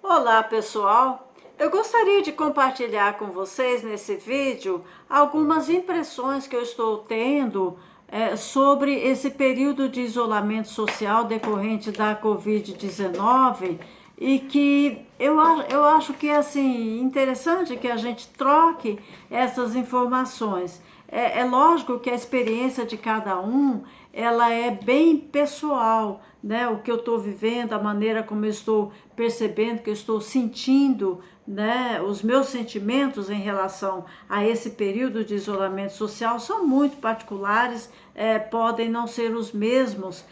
Olá pessoal, eu gostaria de compartilhar com vocês nesse vídeo algumas impressões que eu estou tendo sobre esse período de isolamento social decorrente da Covid-19 e que eu acho que é assim, interessante que a gente troque essas informações. É lógico que a experiência de cada um ela é bem pessoal, né? O que eu estou vivendo, a maneira como eu estou percebendo, que eu estou sentindo, né? Os meus sentimentos em relação a esse período de isolamento social são muito particulares, podem não ser os mesmos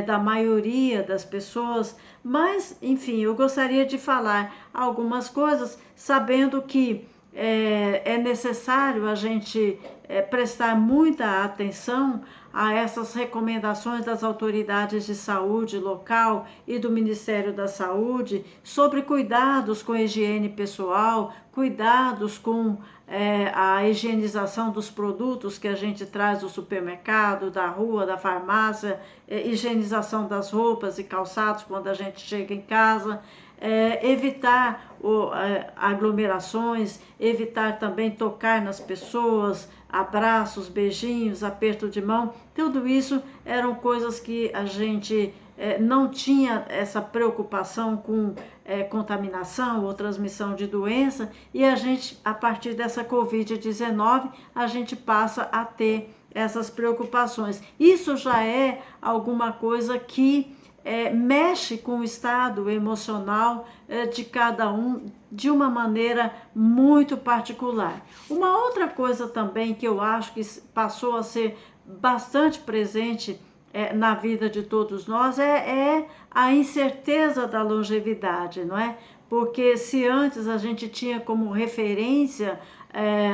da maioria das pessoas, mas enfim, eu gostaria de falar algumas coisas sabendo que é necessário a gente prestar muita atenção a essas recomendações das autoridades de saúde local e do Ministério da Saúde sobre cuidados com a higiene pessoal, cuidados com a higienização dos produtos que a gente traz do supermercado, da rua, da farmácia, higienização das roupas e calçados quando a gente chega em casa, evitar aglomerações, evitar também tocar nas pessoas, abraços, beijinhos, aperto de mão, tudo isso eram coisas que a gente não tinha essa preocupação com contaminação ou transmissão de doença, e a gente, a partir dessa Covid-19, a gente passa a ter essas preocupações. Isso já é alguma coisa que mexe com o estado emocional de cada um de uma maneira muito particular. Uma outra coisa também que eu acho que passou a ser bastante presente na vida de todos nós é a incerteza da longevidade, não é? Porque se antes a gente tinha como referência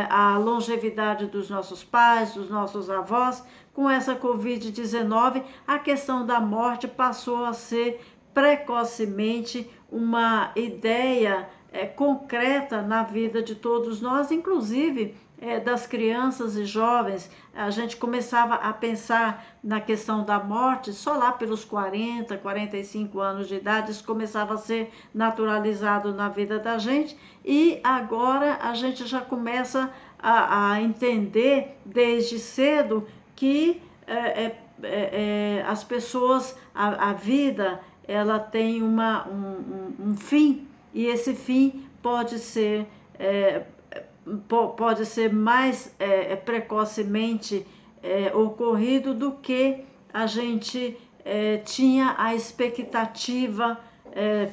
a longevidade dos nossos pais, dos nossos avós, com essa Covid-19, a questão da morte passou a ser precocemente uma ideia concreta na vida de todos nós, inclusive das crianças e jovens. A gente começava a pensar na questão da morte só lá pelos 40, 45 anos de idade, isso começava a ser naturalizado na vida da gente, e agora a gente já começa a entender desde cedo que as pessoas, a vida, ela tem um fim, e esse fim pode ser mais precocemente ocorrido do que a gente tinha a expectativa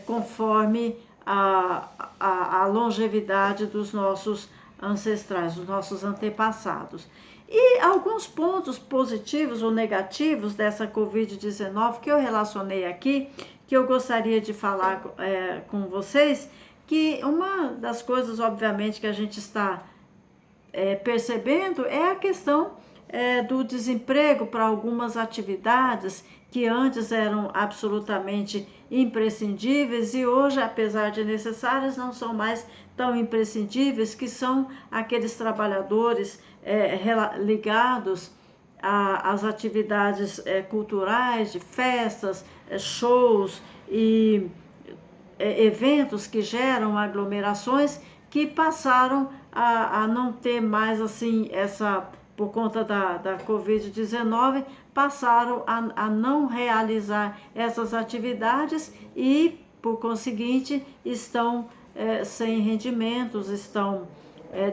conforme a longevidade dos nossos ancestrais, dos nossos antepassados. E alguns pontos positivos ou negativos dessa Covid-19 que eu relacionei aqui, que eu gostaria de falar com vocês, que uma das coisas, obviamente, que a gente está percebendo é a questão do desemprego para algumas atividades que antes eram absolutamente imprescindíveis e hoje, apesar de necessárias, não são mais tão imprescindíveis, que são aqueles trabalhadores ligados às atividades culturais, de festas, shows e eventos que geram aglomerações, que passaram a não ter mais assim por conta da Covid-19, passaram a não realizar essas atividades e, por conseguinte, estão sem rendimentos, estão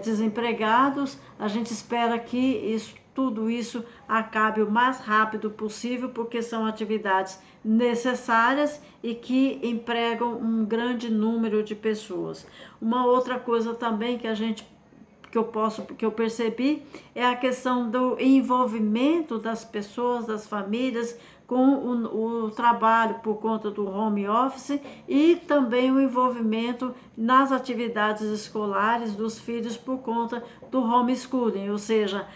desempregados. A gente espera que tudo isso acabe o mais rápido possível, porque são atividades necessárias e que empregam um grande número de pessoas. Uma outra coisa também que eu percebi é a questão do envolvimento das pessoas, das famílias com o trabalho por conta do home office, e também o envolvimento nas atividades escolares dos filhos por conta do homeschooling, ou seja,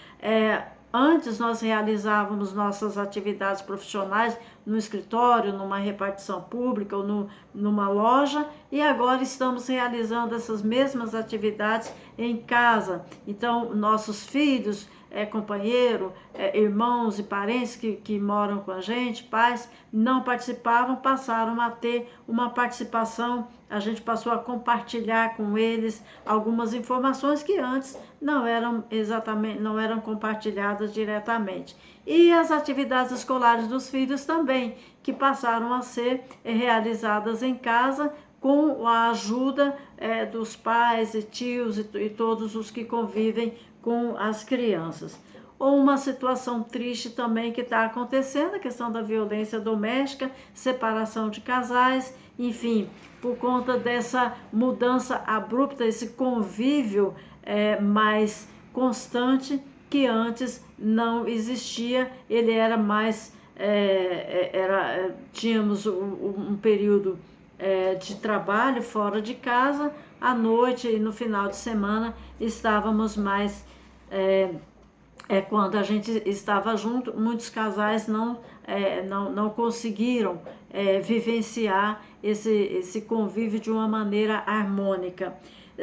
antes nós realizávamos nossas atividades profissionais no escritório, numa repartição pública ou numa loja, e agora estamos realizando essas mesmas atividades em casa. Então, nossos filhos companheiro, irmãos e parentes que moram com a gente, pais, não participavam, passaram a ter uma participação. A gente passou a compartilhar com eles algumas informações que antes não eram exatamente, não eram compartilhadas diretamente. E as atividades escolares dos filhos também, que passaram a ser realizadas em casa, com a ajuda dos pais e tios e todos os que convivem com as crianças. Ou uma situação triste também que está acontecendo, a questão da violência doméstica, separação de casais, enfim, por conta dessa mudança abrupta, esse convívio mais constante que antes não existia. Ele era mais, tínhamos um período de trabalho fora de casa, à noite e no final de semana estávamos mais, quando a gente estava junto, muitos casais não conseguiram vivenciar esse convívio de uma maneira harmônica.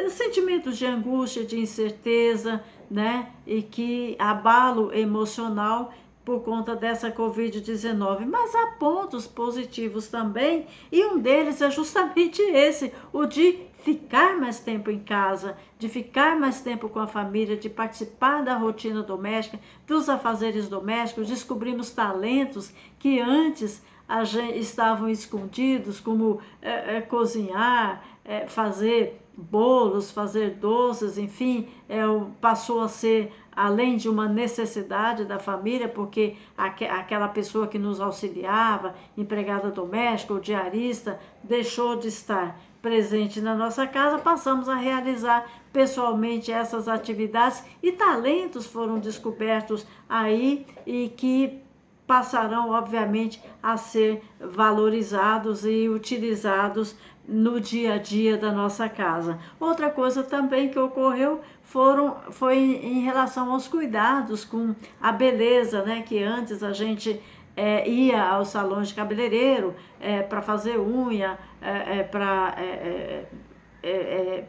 Sentimentos de angústia, de incerteza, né? E que abalo emocional por conta dessa Covid-19, mas há pontos positivos também, e um deles é justamente esse, o de ficar mais tempo em casa, de ficar mais tempo com a família, de participar da rotina doméstica, dos afazeres domésticos. Descobrimos talentos que antes estavam escondidos, como cozinhar, fazer bolos, fazer doces, enfim, passou a ser, além de uma necessidade da família, porque aquela pessoa que nos auxiliava, empregada doméstica ou diarista, deixou de estar presente na nossa casa, passamos a realizar pessoalmente essas atividades, e talentos foram descobertos aí e que passarão, obviamente, a ser valorizados e utilizados no dia a dia da nossa casa. Outra coisa também que ocorreu foi em relação aos cuidados com a beleza, né? Que antes a gente ia aos salões de cabeleireiro para fazer unha, para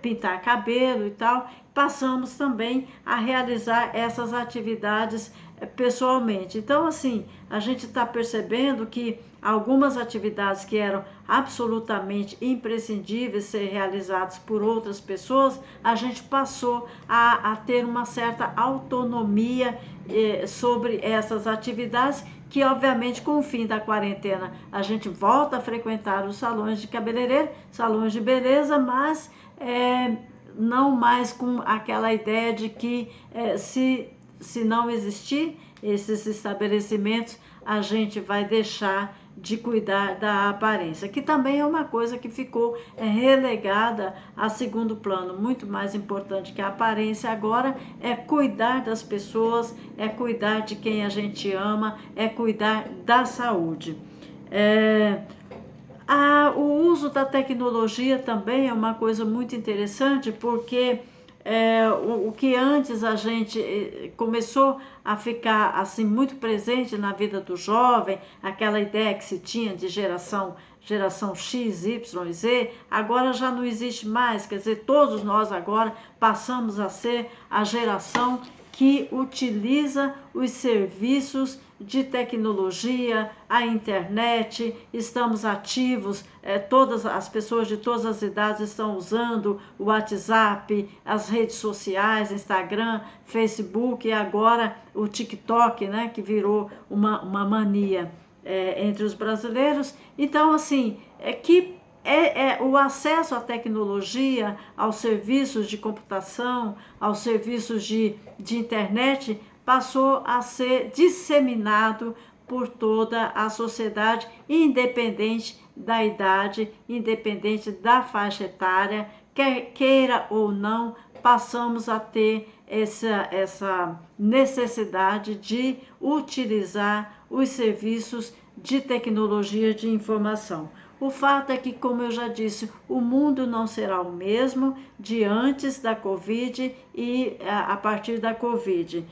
pintar cabelo e tal. Passamos também a realizar essas atividades pessoalmente. Então, assim, a gente está percebendo que algumas atividades que eram absolutamente imprescindíveis ser realizadas por outras pessoas, a gente passou a ter uma certa autonomia sobre essas atividades, que obviamente com o fim da quarentena a gente volta a frequentar os salões de cabeleireiro, salões de beleza, mas não mais com aquela ideia de que se não existir esses estabelecimentos, a gente vai deixar de cuidar da aparência, que também é uma coisa que ficou relegada a segundo plano. Muito mais importante que a aparência agora é cuidar das pessoas, é cuidar de quem a gente ama, é cuidar da saúde. O uso da tecnologia também é uma coisa muito interessante, porque o que antes a gente começou a ficar assim muito presente na vida do jovem, aquela ideia que se tinha de geração X, Y, Z, agora já não existe mais. Quer dizer, todos nós agora passamos a ser a geração que utiliza os serviços de tecnologia, a internet. Estamos ativos, todas as pessoas de todas as idades estão usando o WhatsApp, as redes sociais, Instagram, Facebook, e agora o TikTok, né, que virou uma mania entre os brasileiros. Então, assim, o acesso à tecnologia, aos serviços de computação, aos serviços de internet, passou a ser disseminado por toda a sociedade, independente da idade, independente da faixa etária, queira ou não, passamos a ter essa necessidade de utilizar os serviços de tecnologia de informação. O fato é que, como eu já disse, o mundo não será o mesmo de antes da Covid e a partir da Covid.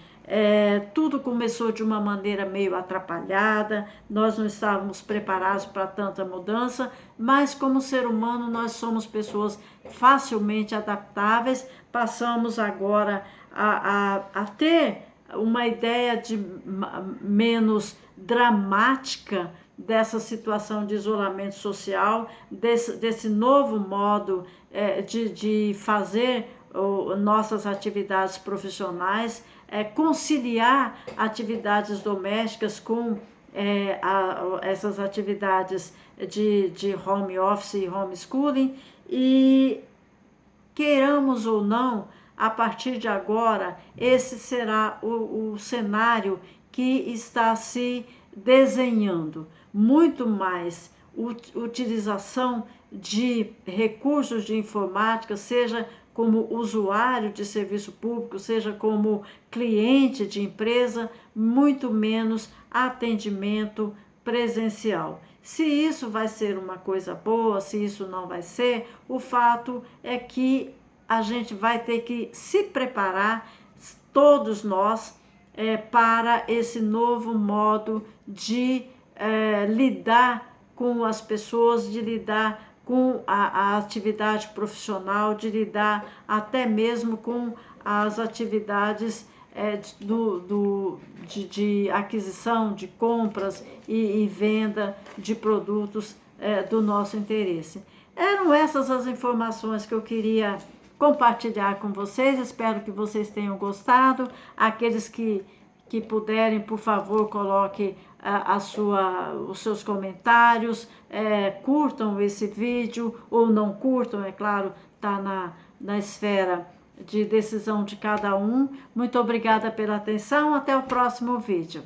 Tudo começou de uma maneira meio atrapalhada, nós não estávamos preparados para tanta mudança, mas como ser humano nós somos pessoas facilmente adaptáveis. Passamos agora a ter uma ideia de menos dramática dessa situação de isolamento social, desse novo modo de fazer nossas atividades profissionais, conciliar atividades domésticas com essas atividades de home office e homeschooling, e queiramos ou não, a partir de agora, esse será o cenário que está se desenhando. Muito mais utilização de recursos de informática, seja como usuário de serviço público, seja como cliente de empresa, muito menos atendimento presencial. Se isso vai ser uma coisa boa, se isso não vai ser, o fato é que a gente vai ter que se preparar, todos nós, para esse novo modo de lidar com as pessoas, de lidar com a atividade profissional, de lidar até mesmo com as atividades de aquisição, de compras e venda de produtos do nosso interesse. Eram essas as informações que eu queria compartilhar com vocês. Espero que vocês tenham gostado. Aqueles que puderem, por favor, coloque os seus comentários, curtam esse vídeo ou não curtam, é claro, está na esfera de decisão de cada um. Muito obrigada pela atenção, até o próximo vídeo.